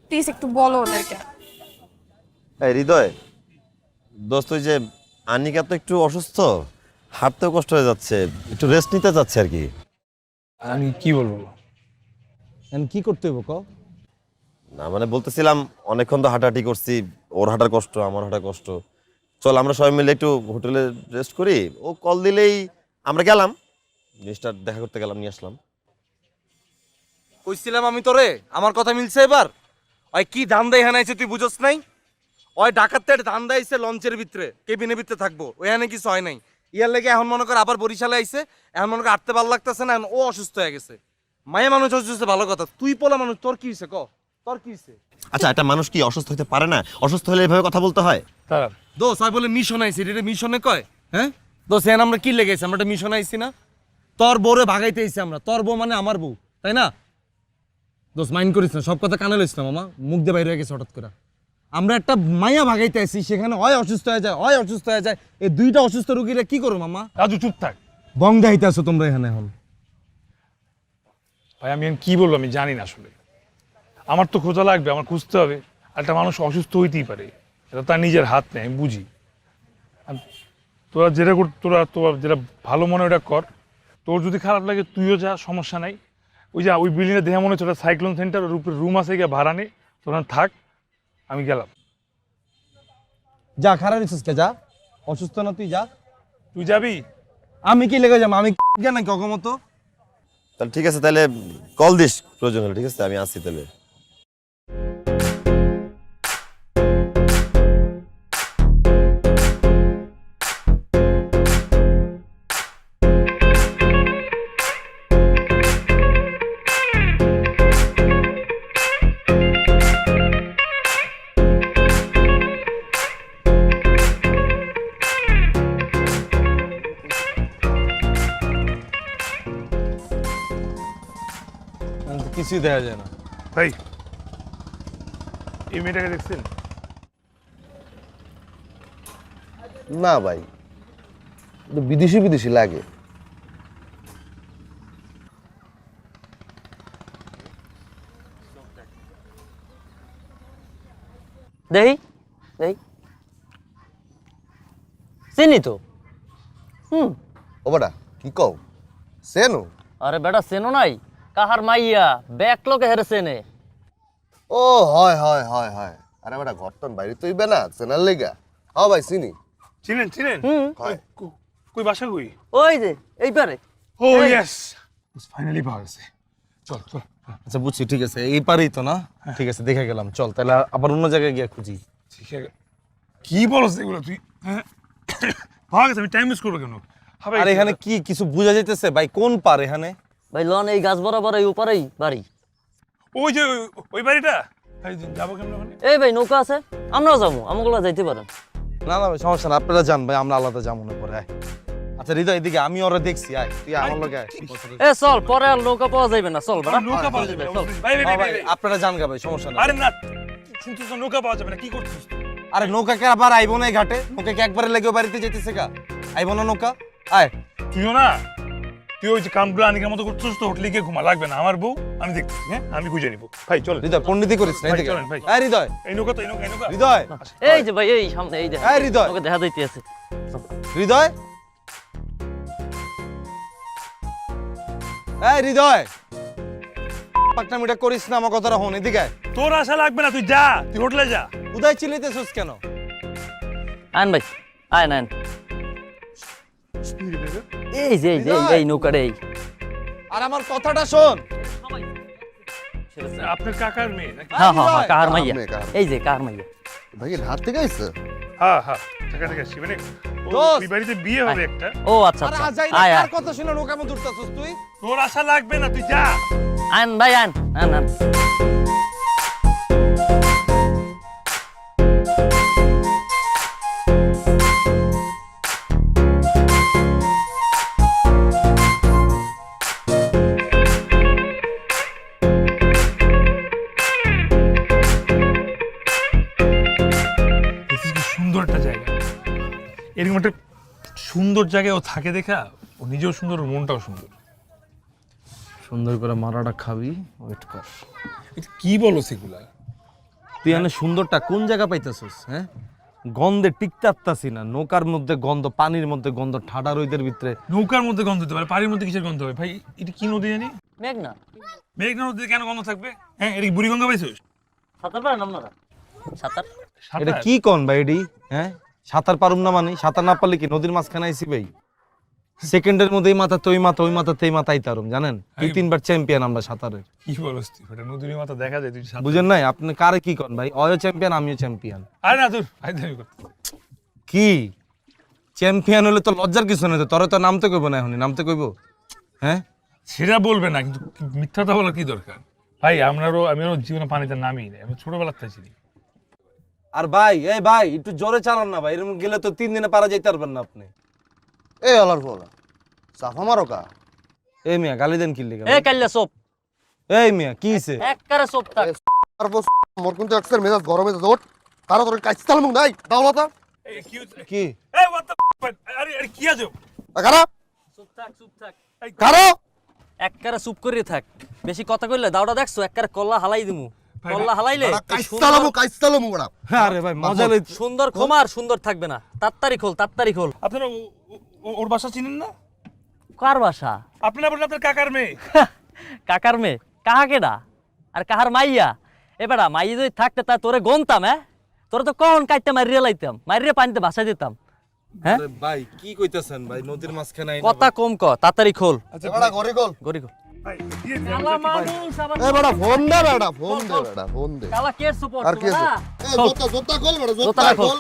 প্লিজ একটু বলো ওদেরকে। এই হৃদয় দোস্ত, ওই যে আনিকা তো একটু অসুস্থ, হাঁটতেও কষ্ট হয়ে যাচ্ছে, একটু রেস্ট নিতে যাচ্ছে আর কি। আমি কি বলবো? কি করতে হইব ক? না মানে বলতেছিলাম অনেকক্ষণ তো হাঁটাহাঁটি করছি, ওর হাঁটার কষ্ট আমার হাঁটার কষ্ট, চল আমরা সবাই মিলে একটু হোটেলে রেস্ট করি। ও কল দিলেই আমরা গেলাম, জিনিসটা দেখা করতে গেলাম, নিয়ে আসলাম। কইছিলাম আমি তোরে, আমার কথা মিলছে এবার? ওই কি ধান্দা এখানে আইছে তুই বুঝছ নাই? ওই ডাকাতে ধান্দা আইছে লঞ্চের ভিতরে, কেবিনের ভিতরে থাকবো, ওইখানে কিছু হয় নাই। ইয়ার লেগে এখন মনে কর আবার বরিশালে আইছে, এখন মনে কর আটতে ভালো লাগতেছে না, এখন ও অসুস্থ হয়ে গেছে। মায়ে মানুষ অসুস্থ ভালো কথা, তুই পোলা মানুষ, তোর কি হয়েছে ক? তোর কি হয়েছে? আচ্ছা একটা মানুষ কি অসুস্থ হতে পারে না? অসুস্থ হলে এভাবে কথা বলতে হয়? তারা দোষ হয় বলে মিশন আইছে, এটা মিশনে কয়? হ্যাঁ দোষ, এখন আমরা কি লেগেছি? আমরা একটা মিশন আইছি না? তোর বউরে ভাগাইতে আইছি আমরা, তোর বউ মানে আমার বউ, তাই না? দোষ মাইন্ড করিস না, সব কথা কানে লইস না মামা, মুখ দিয়ে বাইরে হয়ে গেছে হঠাৎ করে। আমরা একটা মাইয়া ভাগাইতে আইছি, সেখানে হয় অসুস্থ হয়ে যায়, হয় অসুস্থ হয়ে যায়, এই দুইটা অসুস্থ রুগীরা কি করো মামা? রাজু চুপ থাক বং দেখাইতে আসো তোমরা এখানে এখন। ভাই, আমি এখন কি বলবো আমি জানি না আসলে। আমার তো খোঁজা লাগবে, আমার খুঁজতে হবে। একটা মানুষ অসুস্থ হইতেই পারে, এটা তার নিজের হাত নেই, আমি বুঝি। আর তোরা যেটা তোরা যেটা ভালো মনে ওটা কর। তোর যদি খারাপ লাগে তুইও যা, সমস্যা নাই। ওই বিল্ডিংয়ে দেখে মনে হচ্ছে ওটা সাইক্লোন সেন্টার, ওর উপরে রুম আছে, গিয়ে ভাড়া নেই, তোরা থাক, আমি গেলাম। যা খারাপ হইছিস কে, যা, অসুস্থ না তুই যা। তুই যাবি? আমি কি লেগে যাবো? আমি জানাই কখমতো। তাহলে ঠিক আছে, তাহলে কল দিস প্রয়োজন হলে, ঠিক আছে আমি আসছি তাহলে। কিছুই দেখা যায় না। ভাই, এই মেয়েটাকে দেখছেন? না ভাই, একটু বিদেশি বিদেশি লাগে। দেহি দেহি চিনি তো ও বেটা কি কও সেনু আরে বেটা চেনো নাই কাহার মাইয়া ব্যাক লোকে হেরে চেনে ও হয় হয় হয় হয় আরে বেটা ঘরটন বাইরে তুইবে না চেনার লেগা হ্যাঁ ভাই চিনি চিনেন চিনেন হয়। কই বাসা কই ওই যে এইবারে ও ইয়েস ফাইনালি পাওয়া গেছে চল চল আচ্ছা বুঝছি, ঠিক আছে, এই পারেই তো না? ঠিক আছে, দেখে গেলাম, চল তাহলে আবার অন্য জায়গায় গিয়ে খুঁজি। ঠিক আছে কি বলছ এগুলো তুই হ্যাঁ পাওয়া গেছে আমি টাইম মিস করবো কেন আর এখানে কি কিছু বোঝা যাইতেছে ভাই? কোন পার এখানে? ভাই লন এই গাছ বরাবর এই উপরেই বাড়ি। ওই যে ওই বাড়িটা ভাই যাবো কেমন ওখানে এই ভাই নৌকা আছে, আমরাও যাবো, আমগুলো যাইতে পারেন। না না ভাই সমস্যা না, আপনারা যান ভাই, আমরা আলাদা যাবো না পরে। আয় আচ্ছা হৃদয়, এদিকে আমি ওরা দেখছি, আয় তুই আমার লগে আয়। এ চল, পরে আর নৌকা পাওয়া যাবে না, চল বেটা। নৌকা পাওয়া যাবে চল। ভাই ভাই হ্যাঁ ভাই ভাই, আপনারা যান গা ভাই, সমস্যা না। আরে না শুনছিস না, নৌকা পাওয়া যাবে না, কি করছিস তুই? আরে নৌকা কে আবার আইবো না এই ঘাটে? নৌকা কে একবারে লেগে বাড়িতে যেতেছে কা? আইবো না নৌকা? আয়। তুইও না, তুই ওই যে কামগুলো আনিকের মতো করছিস তো, হোটেলে গিয়ে ঘুমা, লাগবে না, আমার বউ আমি দেখতেছি, হ্যাঁ আমি খুঁজে নিবো। ভাই চল হৃদয় পণ্ডিতি করিস না, ভাই, এদিকে চলেন ভাই। আয় হৃদয়। এই নৌকা তো এই নৌকা এই নৌকা হৃদয় এই যে ভাই, এই সামনে, এই দেখা, এই হৃদয়। ওকে দেখা যাইতে আছে। হৃদয়, এই হৃদয়, পাকনামিটা করিস না, আমার কথাটা হন, এদিকে আয়। তোর আশা লাগবে না, তুই যা, তুই হোটেলে যা। উদয় চিল্লাইতেছিস কেন? আইন ভাই, আইন আইন। এই যে এই যে এই নৌকাটা এই। আর আমার কথাটা শোন। আপনার কাকার মেয়ে নাকি? হ্যাঁ হ্যাঁ হ্যাঁ, কাহার মাইয়া, মেয়ে, কাহার। এই যে কাহার মাইয়া। ভাই কি ঢাক থেকে আইছে হ্যাঁ হ্যাঁ টাকা টাকা আসছি মানে দোস্ত। ওই বাড়িতে বিয়ে হবে একটা। ও আচ্ছা আরে আচ্ছা, আজাই না, আয় কার আয়। কথা শুনে নৌকা মধ্যে উঠতাছিস তুই? তোর আশা লাগবে না, তুই যা। আইন ভাই আইন, আইন আইন। This is কি সুন্দর একটা জায়গা, এরকম একটা সুন্দর জায়গায় ও থাকে দেখা, ও নিজেও সুন্দর, ওর মনটাও সুন্দর। সুন্দর করে মারাটা খাবি, ওয়েট কর। এটা কি বলো সেগুলা? তুই এখানে সুন্দরটা কোন জায়গা পাইতেছিস? হ্যাঁ, গন্ধে টিকতে পারতাছি না, নৌকার মধ্যে গন্ধ, পানির মধ্যে গন্ধ, ঠাডা রোদের ভিতরে। নৌকার মধ্যে গন্ধ হতে পারে, পানির মধ্যে কিসের গন্ধ হবে ভাই? এটা কি নদী জানি? মেঘনা, মেঘনা নদীতে কেন গন্ধ থাকবে? হ্যাঁ এটা কি বুড়িগঙ্গা পাইছিস? সাঁতার পারেন আপনারা? সাঁতার? এটা কি কন ভাই এডি? হ্যাঁ, সাঁতার পারুম না মানে? সাঁতার না পারলে কি নদীর মাঝখানে আইছি ভাই? সেকেন্ডের মধ্যে এই মাথা ওই মাথা, ওই মাথা তেই মাথা আইতারুম, জানেন? 2-3 বার চ্যাম্পিয়ন আমরা সাঁতারের। কি বলস তুই? এটা নদীর মাথা দেখা যায়, তুই সাঁতার- বুঝেন নাই আপনি? কারে কি কন ভাই? অয় চ্যাম্পিয়ন, আমিও চ্যাম্পিয়ন। আরে না তোর আইদামি করতে কি চ্যাম্পিয়ন হলে তো লজ্জার কিছু নেই, তোরে তো নামতে কইব না, এখনই নামতে কইব? হ্যাঁ, সেটা বলবে না, কিন্তু মিথ্যাটা বলার কি দরকার ভাই? আমিও জীবনে পানিতে নামি না, আমি ছোটবেলার থেকে চিনি। আর ভাই, এই ভাই একটু জোরে চালান না ভাই, এরকম গেলে তো 3 দিনে পারা যাইতে পারবেন না আপনি। এই আলার বলা সাফা মারো কা এই মিয়া গালি দেন কি লিগা? এ কাল্লা সোপ, এই মিয়া কি হইছে? একবারে সোপ থাক। আর বস মোর কিন্তু এক্সের মেজাজ গরমে ওঠ তারা তোর কাইছতাল মুখ নাই দাওলাতা এই কি হচ্ছে? কি এই what the f- আরে আরে কি আজব? কারা চুপ থাক, চুপ থাক। কারা একবারে চুপ করে থাক, বেশি কথা কইলে দাওটা দেখছো, একবারে কল্লা হালাই দিমু। কল্লা হালাইলে কাইছতাল মুখ বড়া আরে ভাই মজা লই। সুন্দর খোমার সুন্দর থাকবে না। তাড়াতাড়ি খোল, তাড়াতাড়ি খোল। আপনারা ওর বাসা চিনেন না? কার বাসা? আপনারা বলেন আপনার কাকার মেয়ে। কাকার মেয়ে? কাহাকেডা? আর কাহার মাইয়া? এবারা মাইয়া যদি থাকতে তা তোরে গনতাম, হ্যাঁ? তোরে তো কখন কাটতে মারিয়ে লাইতাম, মারিয়ে পানিতে ভাসাই দিতাম। হ্যাঁ আরে ভাই কি কইতাছেন ভাই? নদীর মাঝখানে আইনা কথা কম ক, তাড়াতাড়ি খোল। আচ্ছা বড়া গরি গল গরি খোল। ভাই দিয়ে দে, কালা মানুষ আবার এ বড়া ফোন দে বড়া ফোন দে বড়া ফোন দে কালা কে সাপোর্ট আর কি আছে এ জোতা জোতা খোল বড়া জোতা জোতাটা খোল। খোল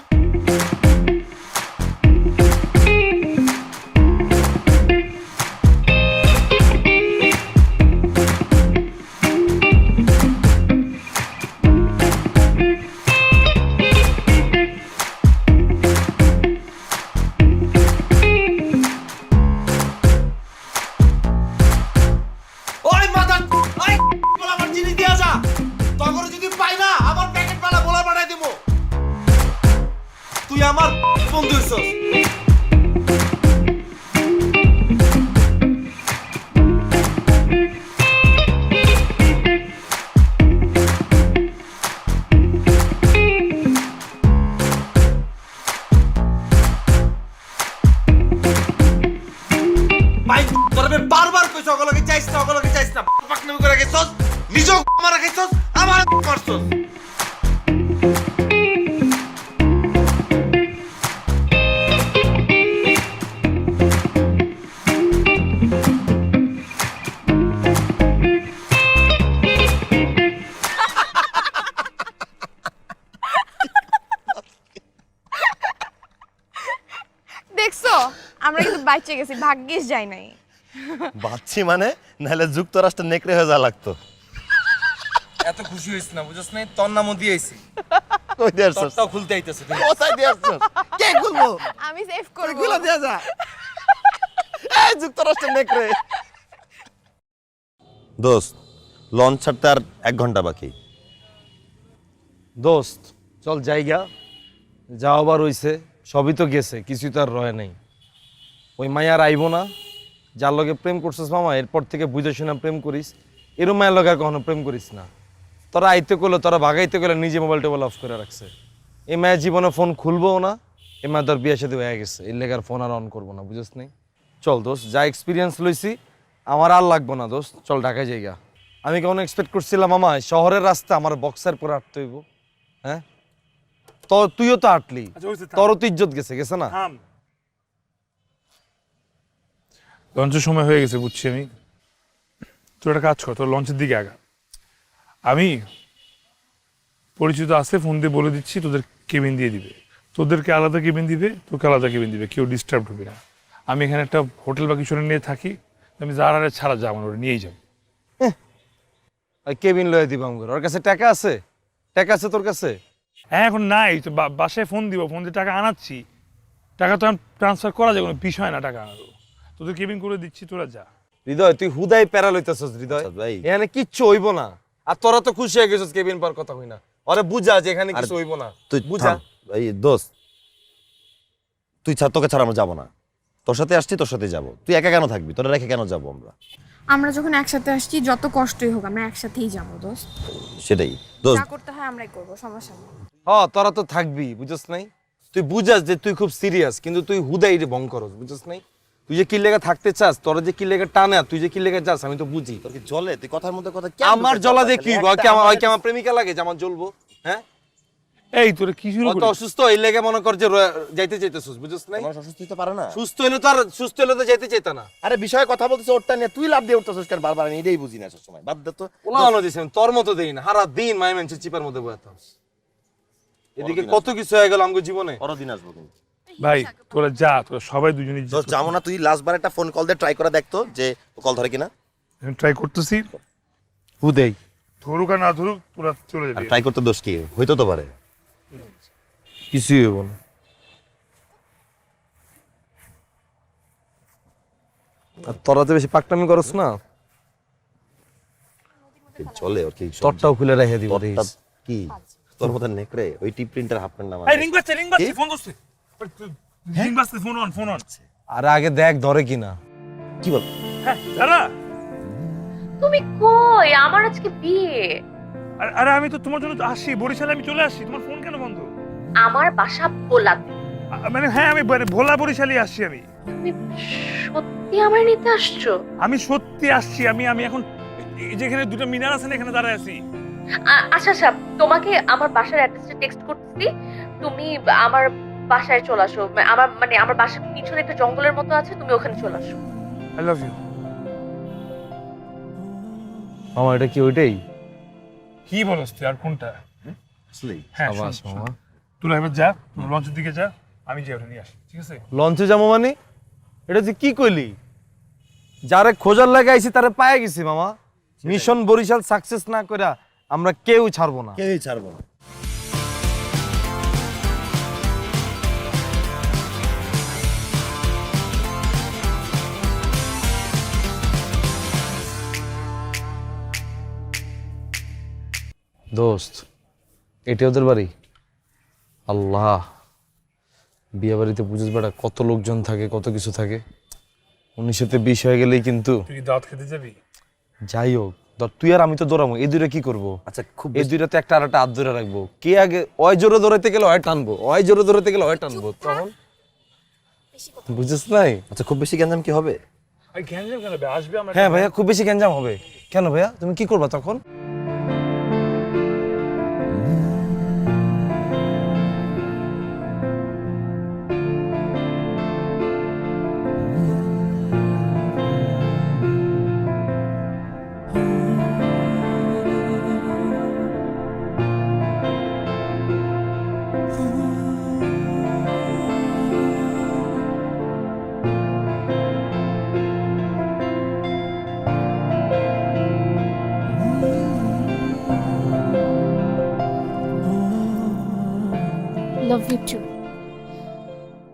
ওই মাদার ওই বলা আমার জিনিস দিয়া যা, তখন যদি পাই না আমার প্যাকেট वाला বলা বানাই দেবো। তুই আমার বন্ধু হইছস। বাইচে গেছি, ভাগ্যিস যাই নাই। বাচ্চি মানে নাহলে যুক্তরাষ্ট্রের নেকড়ে হয়ে যাওয়া লাগতো। এত খুশি হইছ না, বুঝছ না? তোর নামও দিয়েছি, কই দিয়ে আসছস? তোরটাও খুলতে আইতেছে। কোথায় দিয়ে আসছস? কে খুলবো? আমি সেভ করব। এগুলো দিয়ে যা। এই যুক্তরাষ্ট্রের নেকড়ে। দোস্ত, লঞ্চ ছাড়তে আর 1 ঘন্টা বাকি। দোস্ত চল জায়গা যাও, আবার হইছে, সবই তো গেছে, কিছুই তো আর রয়ে নাই। ওই মায়ার আইবো না, যার লগে প্রেম করছিস মামা, এরপর থেকে বুঝে শুনে প্রেম করিস। এরম মায়ের লগে আর কখনো প্রেম করিস না। তোরা আইতে করলো, তোরা ভাগাইতে গেলে নিজে মোবাইল টোবাইল অফ করে রাখছে। এই মায়ের জীবনে ফোন খুলবো না, এই মায়ের তোর বিয়ের সাথে হয়ে গেছে, এর লেগে আর ফোন আর অন করবো না, বুঝিস নাই? চল দোস্ত, যা এক্সপিরিয়েন্স লইছি আমার আর লাগবো না দোস্ত, চল ঢাকায় জায়গা। আমি কেমন এক্সপেক্ট করছিলাম মামা শহরের রাস্তা আমার বক্সার পরে হাঁটতে হইব? হ্যাঁ, তো তুইও তো হাঁটলি, আচ্ছা, হইছে, থাম। তোরও তো ইজ্জত গেছে না? থাম। লঞ্চের সময় হয়ে গেছে, বুঝছি আমি। তোর একটা কাজ কর, তোর লঞ্চের দিকে আগা। আমি পরিচিত আছে, ফোন দিয়ে বলে দিচ্ছি তোদের কেবিন দিয়ে দিবে, তোদেরকে আলাদা কেবিন দিবে, তোকে আলাদা কেবিন দিবে, কেউ ডিস্টার্ব হবে না। আমি এখানে একটা হোটেল বা কিছু নিয়ে থাকি, আমি যার ছাড়া যাবো না, ওরা নিয়েই যাবো। ওই কেবিন লয়ে দিবাম করে, ওর কাছে টাকা আছে? টাকা আছে তোর কাছে? হ্যাঁ, এখন নাই তো, বাসায় ফোন দিব, ফোন দিয়ে টাকা আনাচ্ছি। টাকা তো ট্রান্সফার করা যায়, কোনো বিষয় না টাকা আনারও। তোদের কেবিন করে দিচ্ছি, তোরা যা। হৃদয় তুই হুদাই প্যারা লইতেছস হৃদয়, আচ্ছা ভাই। এখানে কিচ্ছু হইব না। আর তোরা তো খুশি হয়ে গেছিস কেবিন পার কথা কই না, আরে বুঝা যে এখানে কিছু হইব না, তুই বুঝা। থাম। এই দোস্ত, তুই ছাড়, তোকে ছাড়া আমরা যাবো না। তোর সাথে আসছি, তোর সাথে যাবো। তুই একা কেন থাকবি? তোরা রেখে কেন যাবো আমরা? আমরা যখন একসাথে আসছি, যত কষ্টই হোক আমরা একসাথেই যাবো দোস্ত। সেটাই দোস্ত। যা করতে হয় আমরাই করবো, সমস্যা নেই। তোরা তো থাকবি, বুঝছ নাই? তুই বুঝাস যে তুই খুব সিরিয়াস, কিন্তু তুই হুদাই ভং করস, বুঝছ নাই? তুই যে কি লেগে থাকতে চাস, তোরা যে কি লেগে টানে, তুই যে কি লেগে যাস, আমি তো বুঝি। তোর কি জলে? তুই কথার মধ্যে কথা আমার জ্বলা দিয়ে কি হইব? ওই কি আমার প্রেমিকা লাগে যে আমার জ্বলবো? হ্যাঁ, এই তোরা কি শুরু অত করিস? অসুস্থ এই লেগে মনে কর যে যাইতে চাইতেছিস, বুঝছ নাই? মানুষ অসুস্থ হতে পারে না। সুস্থ হইলে তো আর সুস্থ হইলে তো যাইতে চাইতা না। আরে বিষয়ে কথা বলতেছে, ওরটা নিয়ে তুই লাভ দিয়ে উঠতেছিস কেন বারবার? আমি এটাই বুঝি না সবসময়। বাদ দে তো। ওলানো দিছেন তোর মতো দেই না, সারা দিন মাই মেনছে চিপার মধ্যে বয়ে থাকস। এদিকে কত কিছু হয়ে গেল আমগো জীবনে। পরদিন আসবো কিন্তু। ভাই তোরা যা, তোরা সবাই দুজনে দোস্ত যাবো না? তুই লাস্ট বার একটা ফোন কল দিয়ে ট্রাই করে দেখতো যে কল ধরে কিনা। ট্রাই করতেছি, হুদেই ধরুক আর না ধরুক, তোরা চলে যাবি। ট্রাই করতে দোষ কি? হইতো তো পারে। কিছুই হইব না। আর তোরা যে বেশি পাকটামি করস না, চলে ওর কি? তোরটাও খুলে রেখে দিব। তোরটা কি? তোর মতো নেকড়ে ওই টিপ প্রিন্টার হাফ প্যান্ট এই রিং বাজছে, ফোন করছে। রিং বাজছে, ফোন অন, ফোন অন। আর আগে দেখ ধরে কিনা। কি বল? হ্যাঁ দাদা, তুমি কই? আমার আজকে বিয়ে। আরে আমি তো তোমার জন্য তো আসি, বরিশালে আমি চলে আসছি। তোমার ফোন কেন বন্ধ? আমার বাসা ভোলাতে। মানে হ্যাঁ, আমি ভোলা বরিশালে আসছি। আমি তুমি সত্যি আমার নিতে আসছো? আমি সত্যি আসছি। আমি এখন এই যেখানে দুটো মিনার আছে না, এখানে দাঁড়ায় আছি। আচ্ছা আচ্ছা, তোমাকে আমার বাসার অ্যাড্রেসটা টেক্সট করতেছি, তুমি আমার বাসায় চলে আসো। আমার বাসার পিছনে একটা জঙ্গলের মতো আছে, তুমি ওখানে চলে আসো। I love you. মামা এটা কি ওইটাই? কি বলছ তুই? আর কোনটা? আসলেই হ্যাঁ আবাস শোন, মামা। তোরা এবার যা, লঞ্চের দিকে যা, আমি যাই ওটা নিয়ে আসি, ঠিক আছে? লঞ্চে যাবো মানে? এটা যে কি কইলি? যারে খোঁজার লাগে আইছি তারে পায়ে গেছি মামা। মিশন বরিশাল সাকসেস না কইরা আমরা কেউ ছাড়বো না। কেউই ছাড়বো না। দোস্ত এটা ওদের বাড়ি? আল্লাহ, বিয়ে বাড়িতে বুঝিস বেটা কত লোকজন থাকে, কত কিছু থাকে। 1920 হয়ে গেলেই কিন্তু তুই কি দাওয়াত খেতে যাবি? যাই হোক, ধর তুই আর আমি তো দৌড়াবো, এই দুইটা কি করবো? আচ্ছা খুব এই দুইটা তো একটা আর একটা হাত ধরে রাখবো। কে আগে অয় জোরে দৌড়াইতে গেলে অয় টানবো, অয় জোরে দৌড়াইতে গেলে অয় টানবো, তখন বুঝিস নাই? আচ্ছা খুব বেশি গ্যাঞ্জাম কি হবে? আরে গ্যাঞ্জাম কেন হবে? আসবে আমরা। হ্যাঁ ভাইয়া, খুব বেশি গ্যাঞ্জাম হবে। কেন ভাইয়া, তুমি কি করবা তখন? Love you too.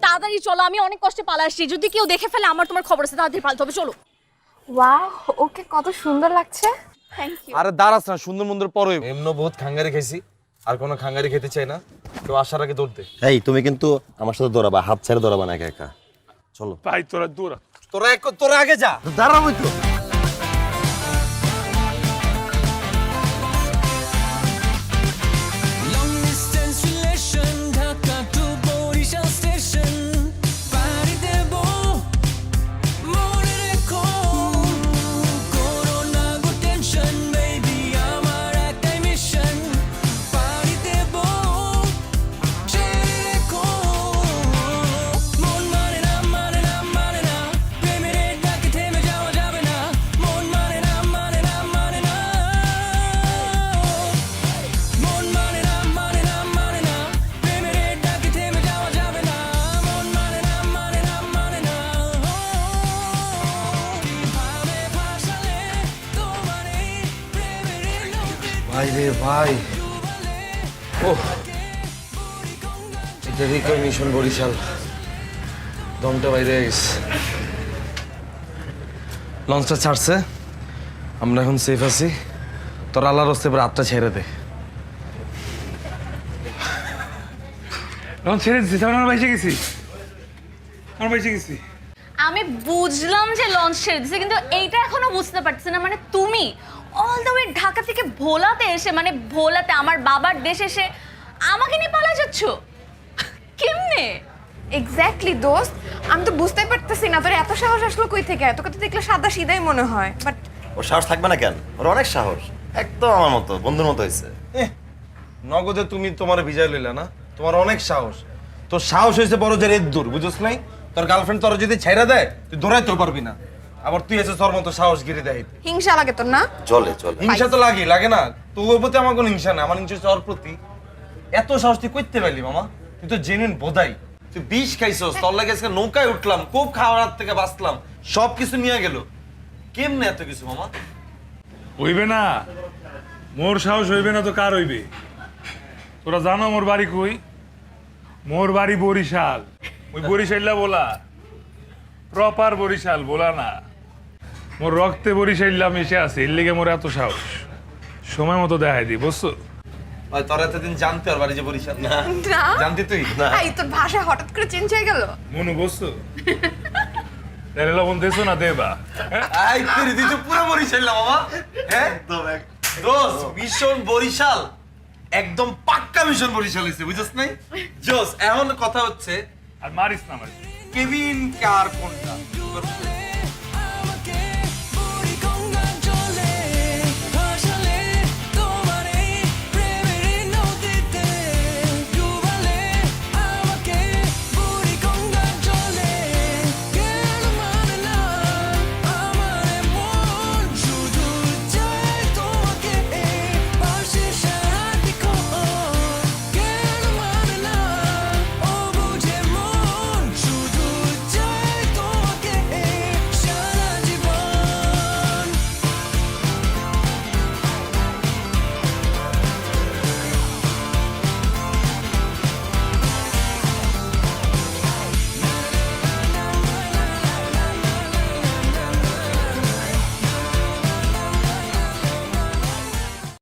তাড়াতাড়ি চলো, আমি অনেক কষ্টে পালা আসছি, যদি কেউ দেখে ফেলে আমার তোমার খবর আছে, তাড়াতাড়ি পালাতে হবে, চলো। ওয়াও, ওকে কত সুন্দর লাগছে। Thank you. আরে দাঁড়াস না, সুন্দর মন্দির পরে এমনি বহুত খাঙ্গারি খাইছি, আর কোনো খাঙ্গারি খেতে চাই না। কেউ আসার আগে দৌড়তে। এই তুমি কিন্তু আমার সাথে দৌড়াবা, হাত ছেড়ে দৌড়াবা না একা একা। চলো ভাই তোরা দূর তোরা আগে যা। দাঁড়াবো তো। ভাই রে ভাই, ওহ, এটারই কই মিশন বরিশাল। দমটা বাইরে গেছে। লঞ্চটা ছাড়ছে, আমরা এখন সেফ আছি। তোর আল্লাহর হস্তে এবার হাতটা ছেড়ে দে। লঞ্চ ছেড়ে দিচ্ছি, আমরা বাইসে গেছি, আমরা বাইসে গেছি। আমি বুঝলাম যে লঞ্চ ছেড়ে দিছে, কিন্তু এইটা এখনো বুঝতে পারছি না, মানে তুমি অল দ্য ওয়ে ঢাকা থেকে ভোলাতে এসে, মানে ভোলাতে আমার বাবার দেশ এসে আমাকে নিয়ে পালা যাচ্ছ কেমনে? এক্স্যাক্টলি দোস্ত, আমি তো বুঝতেই পারতেছি না তোর এত সাহস আসলো কই থেকে। তোকে তো দেখলে সাদা সিধাই মনে হয়, বাট ওর সাহস থাকবে না কেন? ওর অনেক সাহস, একদম আমার মতো বন্ধুর মতো হয়েছে। নগদে তুমি তোমার বিজয় লইলা না, তোমার অনেক সাহস। তোর সাহস হয়েছে বড় যে রেত দূর, বুঝছ নাই? তোর গার্লফ্রেন্ড তোর যদি ছেড়ে দেয় তুই দৌড়াইতেও পারবি না। আবার তুই এসে তোর মতো সাহস গিরি দেয়। হিংসা লাগে তোর না? চলে চলে। হিংসা তো লাগে না? তোর প্রতি আমার কোনো হিংসা না, আমার হিংসা হচ্ছে ওর প্রতি। এত সাহস তুই করতে পারলি মামা? তুই তো জেনুইন বোধাই। তুই বিষ খাইছস, তোর লাগে আজকে নৌকায় উঠলাম, খুব খাওয়ার থেকে বাঁচলাম, সব কিছু নিয়ে গেল। কেমনে এত কিছু মামা? হইবে না, মোর সাহস হইবে না তো কার হইবে? তোরা জানো মোর বাড়ি কই? মোর বাড়ি বরিশাল। ওই বরিশাল্লা বলা, প্রপার বরিশাল বলা না। মোর রক্তে বরিশাল্লা মিশে আছে, এর লেগে মোর এত সাহস। সময় মতো দেখাই দি, বুঝছো? ভাই তোর এতদিন জানতে ওর বাড়ি যে বরিশাল? না জানতি তুই? এই তোর ভাষা হঠাৎ করে চেঞ্জ হয়ে গেল। মনু বুঝছো? তাহলে লবণ দেছো না দেবা? আই তুই দিতে পুরো বরিশাল না মামা? হ্যাঁ দোস মিশন বরিশাল, একদম পাক্কা মিশন বরিশাল হইছে, বুঝছস নাই? জোস, এখন কথা হচ্ছে আর মারিস না মারিস। কেভিন কার কোনটা?